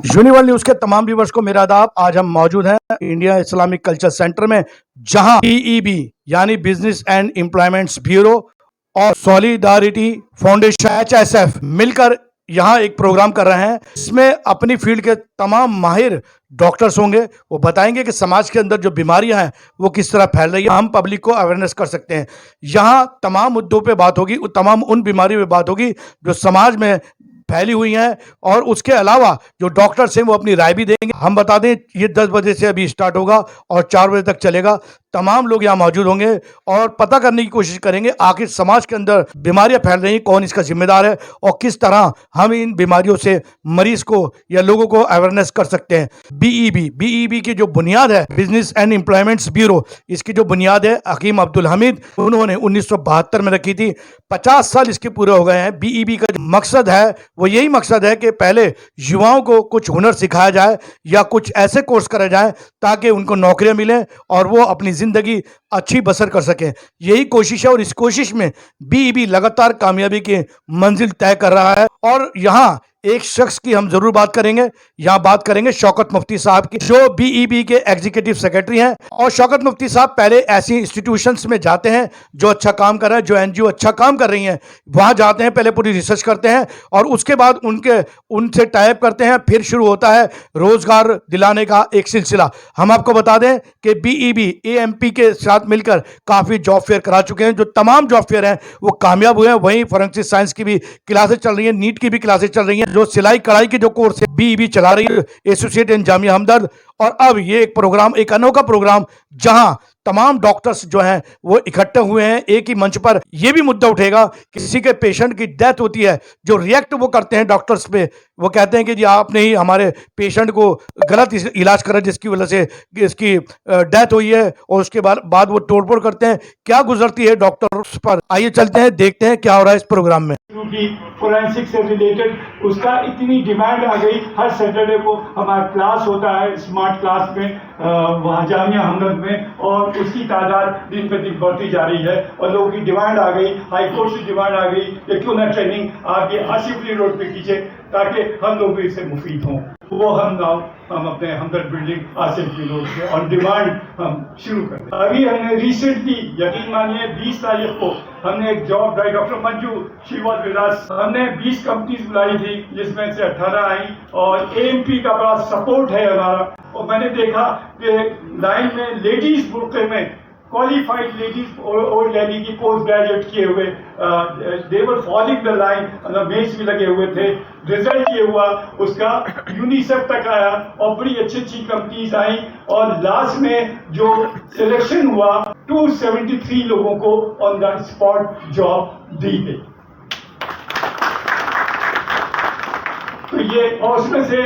यूनिवर्ल news के तमाम viewers को मेरा आदाब। आज हम मौजूद हैं इंडिया इस्लामिक कल्चर सेंटर में, जहां बीईबी यानी बिजनेस एंड एम्प्लॉयमेंट्स ब्यूरो और सॉलिडारिटी फाउंडेशन एचएसएफ मिलकर यहां एक प्रोग्राम कर रहे हैं। इसमें अपनी फील्ड के तमाम माहिर डॉक्टर्स होंगे। वो बताएंगे कि समाज के अंदर जो बीमारियां हैं वो किस तरह फैल रही है, हम पब्लिक को अवेयरनेस कर सकते हैं। यहाँ तमाम मुद्दों पे बात होगी, तमाम उन बीमारियों पे बात होगी जो समाज में फैली हुई हैं, और उसके अलावा जो डॉक्टर्स हैं वो अपनी राय भी देंगे। हम बता दें ये 10 बजे से अभी स्टार्ट होगा और 4 बजे तक चलेगा। तमाम लोग यहाँ मौजूद होंगे और पता करने की कोशिश करेंगे आखिर समाज के अंदर बीमारियां फैल रही हैं, कौन इसका जिम्मेदार है और किस तरह हम इन बीमारियों से मरीज को या लोगों को अवेयरनेस कर सकते हैं। बीईबी की जो बुनियाद है, बिजनेस एंड एम्प्लॉयमेंट्स ब्यूरो, इसकी जो बुनियाद है हकीम अब्दुल हमीद, उन्होंने 1972 में रखी थी। 50 साल इसके पूरे हो गए हैं। बीईबी का जो मकसद है वो यही मकसद है कि पहले युवाओं को कुछ हुनर सिखाया जाए या कुछ ऐसे कोर्स कराए जाए ताकि उनको नौकरियां मिलें और वो अपनी जिंदगी अच्छी बसर कर सकें। यही कोशिश है और इस कोशिश में बीईबी लगातार कामयाबी की मंजिल तय कर रहा है। और यहाँ एक शख्स की हम जरूर बात करेंगे। यहाँ बात करेंगे शौकत मुफ्ती साहब की, जो बीईबी के एग्जीक्यूटिव सेक्रेटरी हैं। और शौकत मुफ्ती साहब पहले ऐसी इंस्टीट्यूशंस में जाते हैं जो अच्छा काम कर रहे हैं, जो एनजीओ अच्छा काम कर रही हैं, वहां जाते हैं, पहले पूरी रिसर्च करते हैं और उसके बाद उनसे टाइप करते हैं। फिर शुरू होता है रोजगार दिलाने का एक सिलसिला। हम आपको बता दें कि बीईबी एएमपी के साथ मिलकर काफी जॉब फेयर करा चुके हैं। जो तमाम जॉब फेयर हैं वो कामयाब हुए हैं। वहीं फोरेंसिक साइंस की भी क्लासेस चल रही हैं, नीट की भी क्लासेस चल रही हैं, जो सिलाई कढ़ाई के जो कोर्स है बीईबी चला रही है, एसोसिएट इन जामिया हमदर्द। और अब ये एक प्रोग्राम, एक अनोखा प्रोग्राम, जहां तमाम डॉक्टर्स जो हैं वो इकट्ठे हुए हैं एक ही मंच पर। यह भी मुद्दा उठेगा, किसी के पेशेंट की डेथ होती है, जो रिएक्ट वो करते हैं डॉक्टर्स पे, वो कहते हैं कि जी आपने ही हमारे पेशेंट को गलत इलाज करा जिसकी वजह से इसकी डेथ हुई है, और उसके बाद वो तोड़फोड़ करते हैं। क्या गुजरती है डॉक्टर्स पर, आइए चलते हैं, देखते हैं क्या हो रहा है इस प्रोग्राम में। क्योंकि फोरेंसिक से रिलेटेड उसका इतनी डिमांड आ गई। हर सैटरडे को हमारा क्लास होता है स्मार्ट क्लास में वहाँ जामिया हमदर्द में, और उसकी तादाद दिन पर दिन बढ़ती जा रही है और लोगों की डिमांड आ गई, हाई कोर्ट से डिमांड आ गई कि क्यों ना ट्रेनिंग आप ये आसिफ अली रोड पे कीजिए ताकि हम लोग भी इससे मुफीद हों। वो हम अपने हमदर्द बिल्डिंग आसिफ अली रोड पे ऑन डिमांड हम शुरू कर दें। अभी हमने रिसेंटली, यकीन मानिए 20 तारीख को हमने एक job drive, doctor Manju she was with us, हमने 20 कंपनीज बुलाई थी जिसमें से 18 आई, और एएमपी का बड़ा सपोर्ट है हमारा। और मैंने देखा कि लाइन में लेडीज बुरके में क्वालिफाइड लेडीज, ओल्ड लेडी की पोस्ट ग्रेजुएट किए हुए, दे वर फॉलोइंग द लाइन, मेज भी लगे हुए थे। रिजल्ट ये हुआ उसका यूनिसेफ तक आया और बड़ी अच्छी अच्छी कंपनीज आई, और लास्ट में जो सिलेक्शन हुआ 273 लोगों को ऑन द स्पॉट जॉब दी गई। तो ये, और उसमें से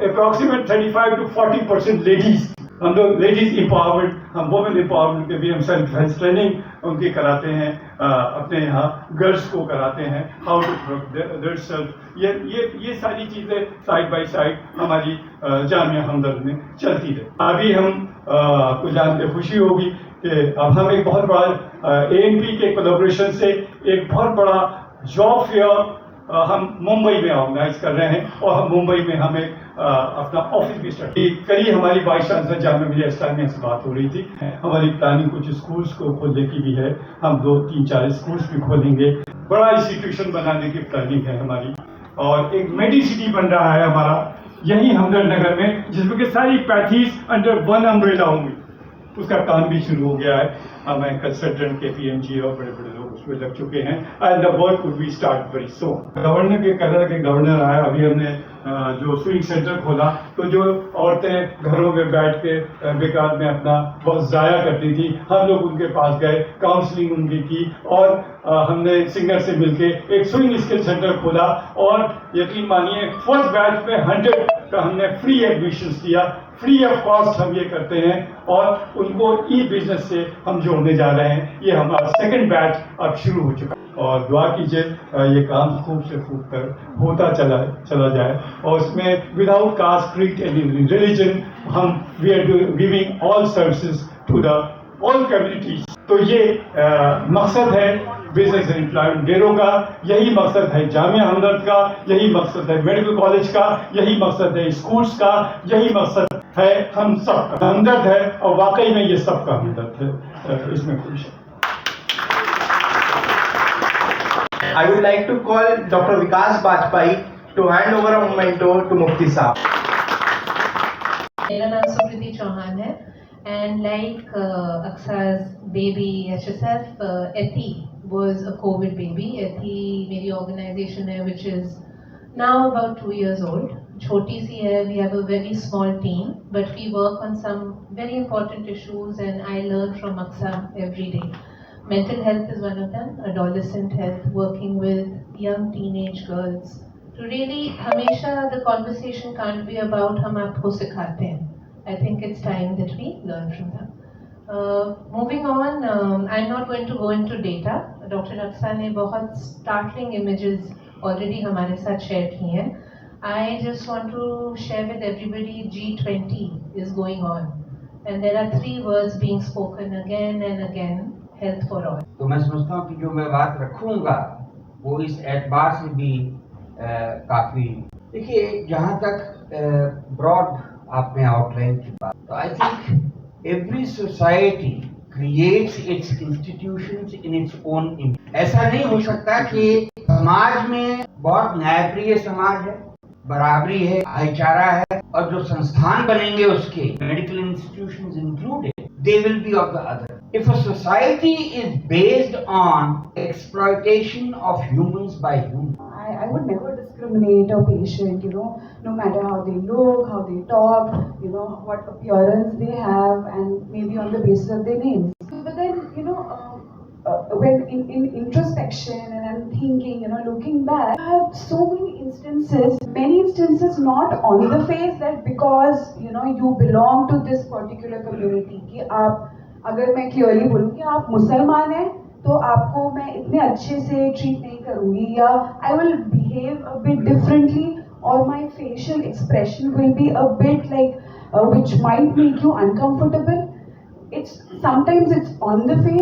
अप्रोक्सीमेट 35 to 40% लेडीज, हम लोग लेडीज एम्पावरमेंट, हम वुमेन एम्पावरमेंट के भी हम सेल्फ हेल्प ट्रेनिंग उनकी कराते हैं, अपने यहाँ गर्ल्स को कराते हैं हाउ टू प्रोटेक्ट देयरसेल्फ। ये सारी चीजें साइड बाय साइड हमारी जामिया हमदर्द में चलती है। अभी हम को जान के खुशी होगी कि अब हम एक बहुत बड़ा एएमपी के कोलैबोरेशन से एक बहुत बड़ा जॉब फेयर हम मुंबई में ऑर्गेनाइज कर रहे हैं, और हम मुंबई में हमें अपना ऑफिस भी स्टार्ट। कल ही हमारी वाइस चांसलर जामिया मिलिया इस्लामिया से बात हो रही थी। हमारी प्लानिंग कुछ स्कूल्स को खोलने की भी है, हम 2-3-4 स्कूल्स भी खोलेंगे। बड़ा इंस्टीट्यूशन बनाने की प्लानिंग है हमारी, और एक मेडिसिटी बन रहा है हमारा यही हमदर्द नगर में, जिसमें कि सारी पैथीज अंडर वन अम्ब्रेला होंगी। उसका काम भी शुरू हो गया है। हमें कंसल्टेंट के पीएमजी और बड़े बड़े लोग उसमें लग चुके हैं, and the work will be start very soon. Governor के कलर के गवर्नर आया, अभी हमने जो स्विंग सेंटर खोला, तो जो औरतें घरों में बैठ के बेकार में अपना वक्त जाया करती थी, हम लोग उनके पास गए, काउंसलिंग उनकी की, और हमने सिंगर से मिलके एक स्विंग स्किल सेंटर खोला, और यकीन मानिए फर्स्ट बैच में 100 का हमने फ्री एडमिशन दिया, फ्री ऑफ कॉस्ट हम ये करते हैं, और उनको ई बिजनेस से हम जोड़ने जा रहे हैं। ये हमारा सेकंड बैच अब शुरू हो चुका है, और दुआ कीजिए ये काम खूब से खूब कर होता चला जाए, और उसमें without caste, creed and religion हम we are giving all services to the all communities. तो ये मकसद है बिजनेस एंड एम्प्लॉयमेंट ब्यूरो का, यही मकसद है जामिया हमदर्द का, यही मकसद है मेडिकल कॉलेज का, यही मकसद है स्कूल्स का, यही मकसद है हम सब का हमदर्द है, और वाकई में ये सबका हमदर्द है, इसमें खुश है। I would like to call Dr. Vikas Bajpai to hand over a memento to Mufti Saab. मेरा नाम सुकृति चौहान है and like Aksa's baby HSF, Eti was a COVID baby. Eti मेरी organization है which is now about 2 years old. छोटी सी है, we have a very small team but we work on some very important issues and I learn from Aksa every day. Mental health is one of them, adolescent health, working with young teenage girls. To really, हमेशा the conversation can't be about हम आपको सिखाते हैं. I think it's time that we learn from them. Moving on, I'm not going to go into data. Dr. Aksa ने बहुत startling images already हमारे साथ share की हैं. I just want to share with everybody G20 is going on. And there are 3 words being spoken again and again. Health for all. तो मैं समझता हूँ कि जो मैं बात रखूंगा वो इस एतबार से भी काफी, देखिए जहाँ तक ब्रॉड आपने आउटलाइन की बात, तो I think every society creates it's institutions in its own. ऐसा नहीं हो सकता कि समाज में बहुत न्यायप्रिय समाज है, बराबरी है, भाईचारा है, और जो संस्थान बनेंगे उसके medical institutions included, they will be of the other. If a society is based on exploitation of humans by humans, I would never discriminate a patient, no matter how they look, how they talk, what appearance they have, and maybe on the basis of their names. But then, when in introspection and I'm thinking, looking back, I have so many instances not on the face that because, you belong to this particular community, कि आप, अगर मैं clearly बोलूँ कि आप मुसलमान हैं, तो आपको मैं इतने अच्छे से treat नहीं करूँगी, या I will behave a bit differently, or my facial expression will be a bit like, which might make you uncomfortable. Sometimes it's on the face.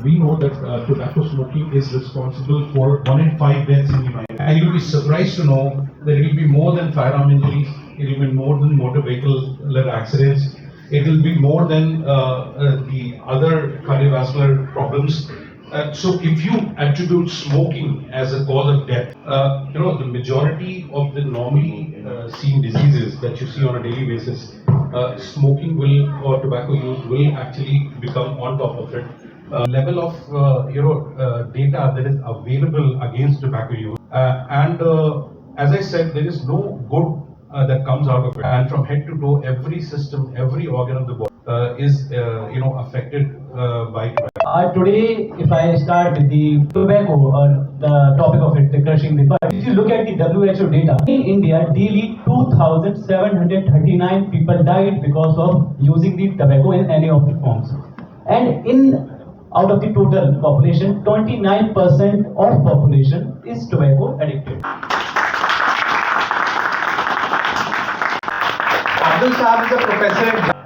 We know that tobacco smoking is responsible for 1 in 5 deaths in the United States. And you'll be surprised to know that it will be more than firearm injuries, it will be more than motor vehicle accidents, it will be more than the other cardiovascular problems. So if you attribute smoking as a cause of death, the majority of the normally seen diseases that you see on a daily basis, smoking or tobacco use will actually become on top of it. Level of data that is available against tobacco use, and as I said, there is no good that comes out of it, and from head to toe, every system, every organ of the body is affected by tobacco. Today, if I start with the tobacco or the topic of it, the crushing the bud, if you look at the WHO data, in India, daily 2,739 people died because of using the tobacco in any of the forms, and out of the total population, 29% of population is tobacco addicted. Abdul Saab is a professor at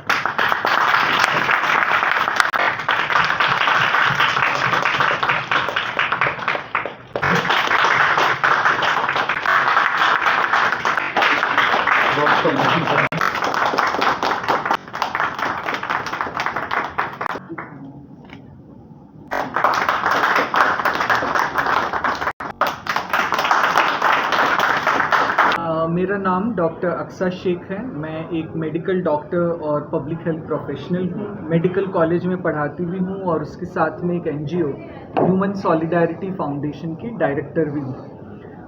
मेरा नाम doctor Aqsa Sheikh है। मैं एक medical doctor और public health professional हूँ। Medical college में पढ़ाती भी हूँ और उसके साथ में एक NGO ह्यूमन सॉलिडारिटी फाउंडेशन की डायरेक्टर भी हूँ।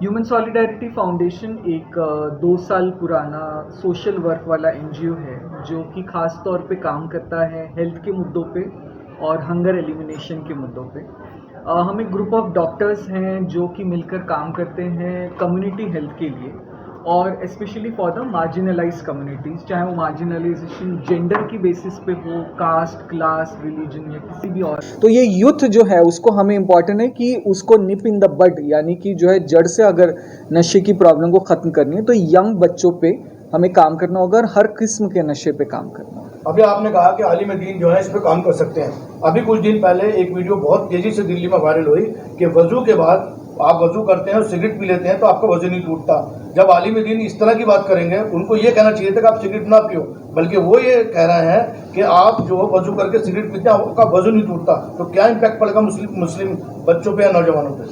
ह्यूमन सॉलिडारिटी फाउंडेशन एक 2 साल पुराना सोशल वर्क वाला NGO है जो कि ख़ास तौर पे काम करता है हेल्थ के मुद्दों पे और हंगर एलिमिनेशन के मुद्दों पे। हम एक ग्रुप ऑफ डॉक्टर्स हैं जो कि मिलकर काम करते हैं कम्युनिटी हेल्थ के लिए और specially for the marginalise communities, चाहे वो मार्जिनलाइजेशन जेंडर की बेसिस पे हो, कास्ट, क्लास, रिलीजन या किसी भी और। तो ये यूथ जो है उसको हमें इम्पॉर्टेंट है कि उसको निप इन द बड, यानी कि जो है जड़ से अगर नशे की प्रॉब्लम को ख़त्म करनी है तो यंग बच्चों पे हमें काम करना होगा और हर किस्म के नशे पे काम करना होगा। अभी आपने कहा कि आलिम दीन जो है इस पे काम कर सकते हैं। अभी कुछ दिन पहले एक वीडियो बहुत तेजी से दिल्ली में वायरल हुई कि वजू के बाद आप वजू करते हैं और सिगरेट पी लेते हैं तो आपका वजन नहीं टूटता। जब आलिम दीन इस तरह की बात करेंगे, उनको ये कहना चाहिए था कि आप सिगरेट ना पियो, बल्कि वो ये कह रहे हैं कि आप जो वजू करके सिगरेट पीते हैं आपका वजन नहीं टूटता। तो क्या इम्पैक्ट पड़ेगा मुस्लिम बच्चों पे या नौजवानों पे?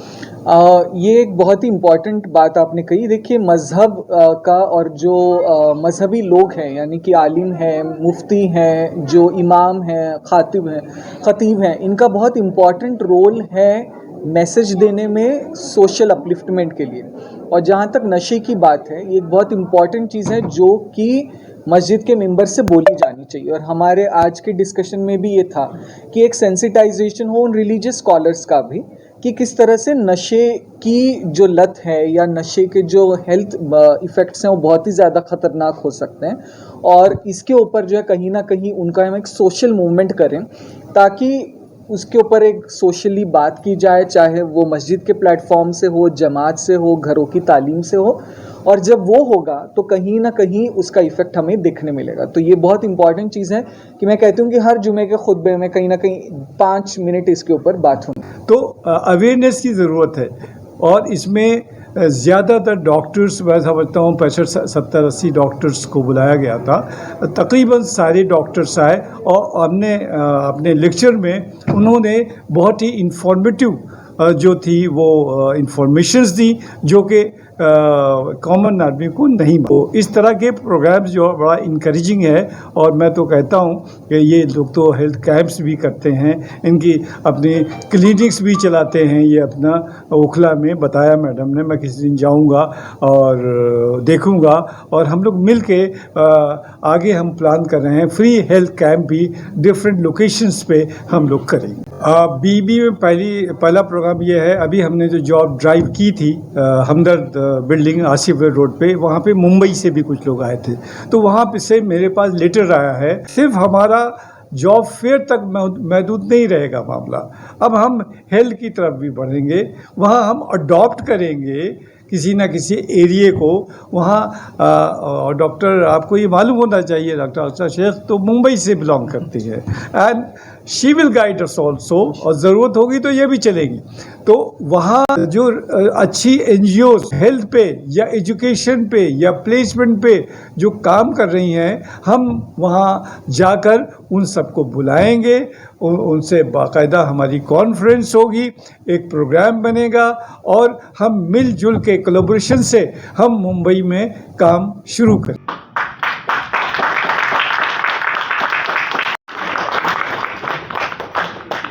ये एक बहुत ही इम्पॉर्टेंट बात आपने कही। देखिए, मज़हब का और जो मजहबी लोग हैं, यानी कि आलिम हैं, मुफ्ती हैं, जो इमाम हैं, खतीब हैं, इनका बहुत इम्पॉर्टेंट रोल है मैसेज देने में, सोशल अपलिफ्टमेंट के लिए। और जहाँ तक नशे की बात है, ये एक बहुत इम्पॉर्टेंट चीज़ है जो कि मस्जिद के मेंबर से बोली जानी चाहिए। और हमारे आज के डिस्कशन में भी ये था कि एक सेंसिटाइजेशन हो उन रिलीजियस स्कॉलर्स का भी, कि किस तरह से नशे की जो लत है या नशे के जो हेल्थ इफ़ेक्ट्स हैं वो बहुत ही ज़्यादा ख़तरनाक हो सकते हैं। और इसके ऊपर जो है कहीं ना कहीं उनका हम एक सोशल मूवमेंट करें, ताकि उसके ऊपर एक सोशली बात की जाए, चाहे वो मस्जिद के प्लेटफॉर्म से हो, जमात से हो, घरों की तालीम से हो। और जब वो होगा तो कहीं ना कहीं उसका इफ़ेक्ट हमें देखने मिलेगा। तो ये बहुत इंपॉर्टेंट चीज़ है कि मैं कहती हूँ कि हर जुमे के खुतबे में कहीं ना कहीं 5 मिनट इसके ऊपर बात होगी। तो अवेयरनेस की ज़रूरत है और इसमें ज़्यादातर डॉक्टर्स, मैं समझता हूँ 65-70-80 डॉक्टर्स को बुलाया गया था। तकरीबन सारे डॉक्टर्स आए और हमने अपने लेक्चर में उन्होंने बहुत ही इंफॉर्मेटिव जो थी वो इंफॉर्मेशंस दी जो कि कॉमन आदमी को नहीं। तो इस तरह के प्रोग्राम्स जो बड़ा इनकरेजिंग है। और मैं तो कहता हूँ कि ये लोग तो हेल्थ कैंप्स भी करते हैं, इनकी अपनी क्लिनिक्स भी चलाते हैं। ये अपना ओखला में बताया मैडम ने, मैं किसी दिन जाऊँगा और देखूँगा। और हम लोग मिल के आगे हम प्लान कर रहे हैं फ्री हेल्थ कैंप भी डिफरेंट लोकेशंस पे हम लोग करेंगे। बीबी में पहला प्रोग्राम ये है। अभी हमने जो जॉब ड्राइव की थी हमदर्द बिल्डिंग आसिफ रोड पे, वहाँ पे मुंबई से भी कुछ लोग आए थे। तो वहाँ पे से मेरे पास लेटर आया है। सिर्फ हमारा जॉब फेयर तक महदूद नहीं रहेगा मामला, अब हम हेल्थ की तरफ भी बढ़ेंगे। वहाँ हम अडॉप्ट करेंगे किसी ना किसी एरिए को। वहाँ डॉक्टर, आपको ये मालूम होना चाहिए, डॉक्टर आशा शेख तो मुंबई से बिलोंग करती है and she will guide us also, और ज़रूरत होगी तो ये भी चलेगी। तो वहाँ जो अच्छी NGOs हेल्थ पे या एजुकेशन पे या प्लेसमेंट पे जो काम कर रही हैं, हम वहाँ जाकर उन सबको बुलाएंगे, उनसे बाकायदा हमारी कॉन्फ्रेंस होगी, एक प्रोग्राम बनेगा और हम मिलजुल के कोलैबोरेशन से हम मुंबई में काम शुरू करें।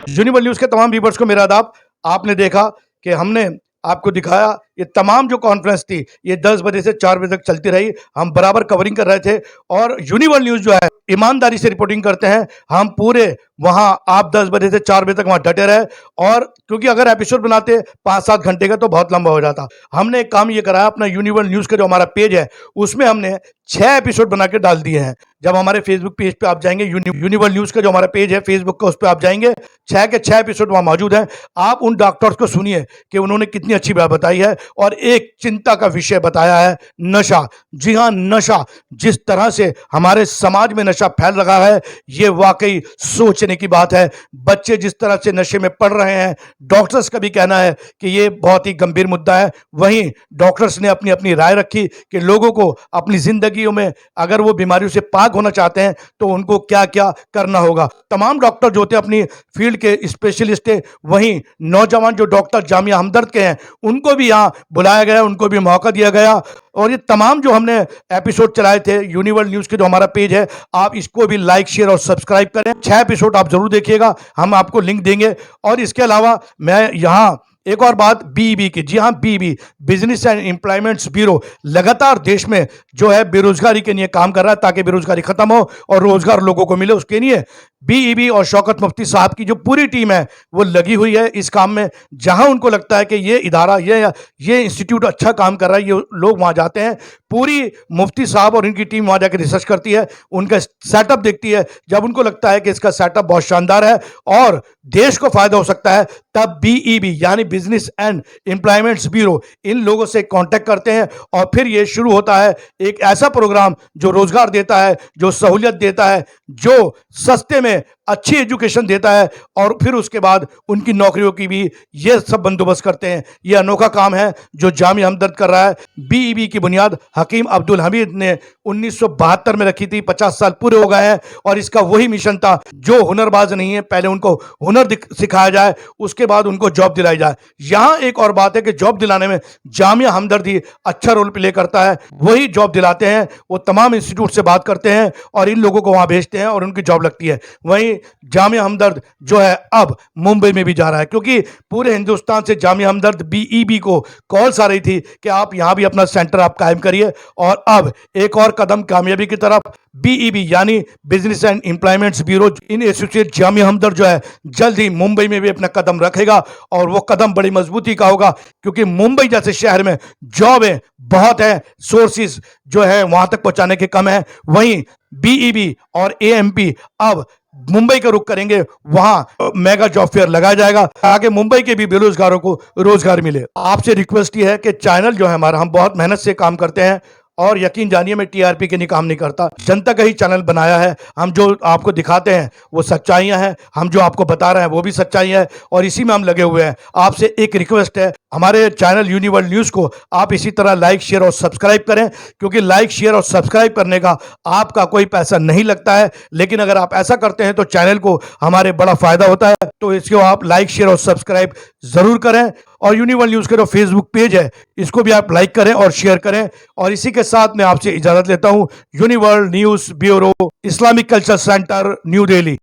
यूनिवर्सल न्यूज़ के तमाम व्यूअर्स को मेरा आदाब। आपने देखा कि हमने आपको दिखाया ये तमाम जो कॉन्फ्रेंस थी ये 10 बजे से 4 बजे तक चलती रही। हम बराबर कवरिंग कर रहे थे और यूनिवर्सल न्यूज़ जो है ईमानदारी से रिपोर्टिंग करते हैं। हम पूरे वहाँ आप 10 बजे से 4 बजे तक वहाँ डटे रहे। और क्योंकि अगर एपिसोड बनाते 5-7 घंटे का तो बहुत लंबा हो जाता। हमने एक काम ये कराया, अपना यूनिवर्सल न्यूज़ का जो हमारा पेज है उसमें हमने 6 एपिसोड बना के डाल दिए हैं। जब हमारे फेसबुक पेज पे आप जाएंगे, यूनिवर्सल न्यूज़ का जो हमारा पेज है फेसबुक का, उस पर आप जाएंगे, 6 के 6 एपिसोड वहाँ मौजूद हैं। आप उन डॉक्टर्स को सुनिए कि उन्होंने कितनी अच्छी बात बताई है और एक चिंता का विषय बताया है, नशा। जी हाँ, नशा। जिस तरह से हमारे समाज में नशा फैल रहा है ये वाकई सोचने की बात है। बच्चे जिस तरह से नशे में पड़ रहे हैं, डॉक्टर्स का भी कहना है कि ये बहुत ही गंभीर मुद्दा है। वहीं डॉक्टर्स ने अपनी अपनी राय रखी कि लोगों को अपनी जिंदगियों में अगर वो बीमारियों से पाक होना चाहते हैं तो उनको क्या क्या करना होगा। तमाम डॉक्टर जो होते हैं अपनी फील्ड के स्पेशलिस्ट है। वहीं नौजवान जो डॉक्टर जामिया हमदर्द के हैं उनको भी यहाँ बुलाया गया, उनको भी मौका दिया गया। और ये तमाम जो हमने एपिसोड चलाए थे यूनिवर्सल न्यूज़ के जो हमारा पेज है, आप इसको भी लाइक, शेयर और सब्सक्राइब करें। 6 एपिसोड आप जरूर देखिएगा, हम आपको लिंक देंगे। और इसके अलावा मैं यहाँ एक और बात बीईबी की, जी हाँ बीईबी, बिजनेस एंड एम्प्लॉयमेंट्स ब्यूरो, लगातार देश में जो है बेरोजगारी के लिए काम कर रहा है ताकि बेरोजगारी खत्म हो और रोजगार लोगों को मिले। उसके लिए बीईबी और शौकत मुफ्ती साहब की जो पूरी टीम है वो लगी हुई है इस काम में। जहां उनको लगता है कि ये इदारा, ये इंस्टीट्यूट अच्छा काम कर रहा है, ये लोग वहां जाते हैं। पूरी मुफ्ती साहब और इनकी टीम वहां जाकर रिसर्च करती है, उनका सेटअप देखती है। जब उनको लगता है कि इसका सेटअप बहुत शानदार है और देश को फायदा हो सकता है, तब बीईबी यानी बिजनेस एंड एम्प्लॉयमेंट्स ब्यूरो इन लोगों से कांटेक्ट करते हैं और फिर ये शुरू होता है एक ऐसा प्रोग्राम जो रोजगार देता है, जो सहूलियत देता है, जो सस्ते में अच्छी एजुकेशन देता है और फिर उसके बाद उनकी नौकरियों की भी ये सब बंदोबस्त करते हैं। ये अनोखा काम है जो जामिया हमदर्द कर रहा है। बीईबी की बुनियाद हकीम अब्दुल हमीद ने 1972 में रखी थी। 50 साल पूरे हो गए हैं और इसका वही मिशन था, जो हुनरबाज नहीं है पहले उनको हुनर सिखाया जाए, उसके बाद उनको जॉब दिलाई जाए। यहां एक और बात है कि जॉब दिलाने में जामिया हमदर्दी अच्छा रोल प्ले करता है। वही जॉब दिलाते हैं, वो तमाम इंस्टीट्यूट से बात करते हैं और इन लोगों को वहां भेजते हैं और उनकी जॉब लगती है। वहीं जामिया हमदर्द जो है अब मुंबई में भी जा रहा है, क्योंकि पूरे हिंदुस्तान से जामिया हमदर्द बीईबी को कॉल्स आ रही थी कि आप यहां भी अपना सेंटर आप कायम करिए। और अब एक और कदम कामयाबी की तरफ बीईबी यानी business and employments bureau in associate Jamia Hamdard जो है जल्द ही मुंबई में भी अपना कदम रखेगा और वो कदम बड़ी मजबूती का होगा, क्योंकि मुंबई जैसे शहर में जॉबें बहुत है, सोर्सेज जो है वहां तक पहुंचाने के कम है। वहीं बीईबी और एएमपी अब मुंबई का रुख करेंगे, वहां मेगा जॉब फेयर लगाया जाएगा ताकि मुंबई के भी बेरोजगारों को रोजगार मिले। आपसे रिक्वेस्ट ये है कि चैनल जो है हमारा, हम बहुत मेहनत से काम करते हैं और यकीन जानिए मैं टीआरपी के लिए काम नहीं करता, जनता का ही चैनल बनाया है। हम जो आपको दिखाते हैं वो सच्चाइयां हैं, हम जो आपको बता रहे हैं वो भी सच्चाई है और इसी में हम लगे हुए हैं। आपसे एक रिक्वेस्ट है, हमारे चैनल यूनिवर्ल्ड न्यूज़ को आप इसी तरह लाइक शेयर और सब्सक्राइब करें, क्योंकि लाइक शेयर और सब्सक्राइब करने का आपका कोई पैसा नहीं लगता है, लेकिन अगर आप ऐसा करते हैं तो चैनल को हमारे बड़ा फायदा होता है। तो इसको आप लाइक शेयर और सब्सक्राइब जरूर करें और यूनिवर्ल्ड न्यूज़ का जो फेसबुक पेज है इसको भी आप लाइक करें और शेयर करें। और इसी के साथ मैं आपसे इजाजत लेता हूं। Uniworld news bureau, Islamic culture centre, New Delhi.